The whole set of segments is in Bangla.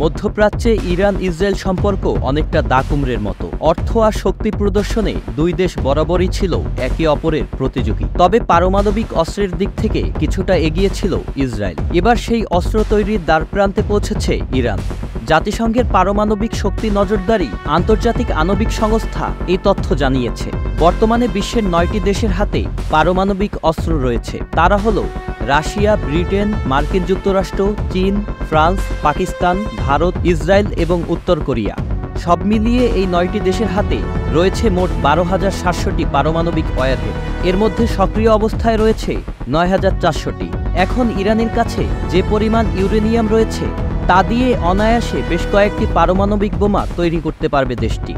মধ্যপ্রাচ্যে ইরান ইসরায়েল সম্পর্ক অনেকটা দাকুমড়ের মতো। অর্থ আর শক্তি প্রদর্শনে দুই দেশ বরাবরই ছিল একে অপরের প্রতিযোগী। তবে পারমাণবিক অস্ত্রের দিক থেকে কিছুটা এগিয়ে ছিল ইসরায়েল। এবার সেই অস্ত্র তৈরির দ্বারপ্রান্তে পৌঁছেছে ইরান। জাতিসংঘের পারমাণবিক শক্তি নজরদারি আন্তর্জাতিক আণবিক সংস্থা এই তথ্য জানিয়েছে। বর্তমানে বিশ্বের 9টি দেশের হাতে পারমাণবিক অস্ত্র রয়েছে। তারা হলো রাশিয়া, ব্রিটেন, মার্কিন যুক্তরাষ্ট্র, চীন, ফ্রান্স, পাকিস্তান, ভারত, ইসরায়েল এবং উত্তর কোরিয়া। সব মিলিয়ে এই 9টি দেশের হাতে রয়েছে মোট 12,700টি পারমাণবিক ওয়ারহেড। এর মধ্যে সক্রিয় অবস্থায় রয়েছে 9,400টি। এখন ইরানের কাছে যে পরিমাণ ইউরেনিয়াম রয়েছে তা দিয়ে অনায়াসে বেশ কয়েকটি পারমাণবিক বোমা তৈরি করতে পারবে দেশটি।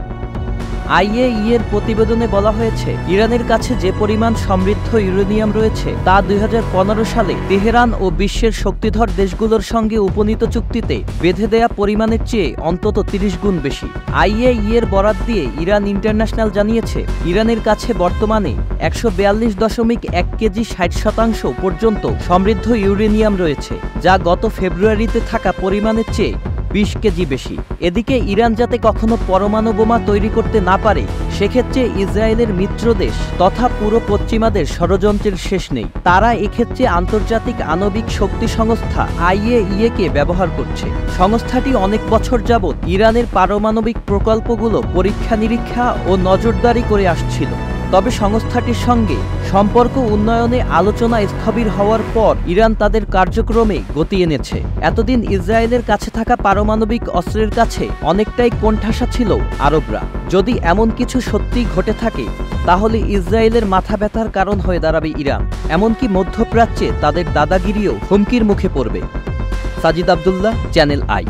IAEA-এর প্রতিবেদনে বলা হয়েছে, ইরানের কাছে যে পরিমাণ সমৃদ্ধ ইউরেনিয়াম রয়েছে তা 2015 সালে তেহরান ও বিশ্বের শক্তিধর দেশগুলোর সঙ্গে উপনীত চুক্তিতে বেঁধে দেয়া পরিমাণের চেয়ে অন্তত 30 গুণ বেশি। IAEA-এর বরাত দিয়ে ইরান ইন্টারন্যাশনাল জানিয়েছে, ইরানের কাছে বর্তমানে 142.1 কেজি 60% পর্যন্ত সমৃদ্ধ ইউরেনিয়াম রয়েছে, যা গত ফেব্রুয়ারিতে থাকা পরিমাণের চেয়ে 20 কেজি বেশি। এদিকে ইরান যাতে কখনো পরমাণু বোমা তৈরি করতে না পারে, সেক্ষেত্রে ইসরায়েলের মিত্রদেশ তথা পুরো পশ্চিমাদের ষড়যন্ত্রের শেষ নেই। তারা এক্ষেত্রে আন্তর্জাতিক আণবিক শক্তি সংস্থা IAEA-কে ব্যবহার করছে। সংস্থাটি অনেক বছর যাবৎ ইরানের পারমাণবিক প্রকল্পগুলো পরীক্ষা নিরীক্ষা ও নজরদারি করে আসছিল। তবে সংস্থাটির সঙ্গে সম্পর্ক উন্নয়নে আলোচনা স্থবির হওয়ার পর ইরান তাদের কার্যক্রমে গতি এনেছে। এতদিন ইসরায়েলের কাছে থাকা পারমাণবিক অস্ত্রের কাছে অনেকটাই কোণঠাসা ছিল আরবরা। যদি এমন কিছু সত্যিই ঘটে থাকে, তাহলে ইসরায়েলের মাথা ব্যথার কারণ হয়ে দাঁড়াবে ইরান। এমনকি মধ্যপ্রাচ্যে তাদের দাদাগিরিও হুমকির মুখে পড়বে। Sajid Abdullah, channel I.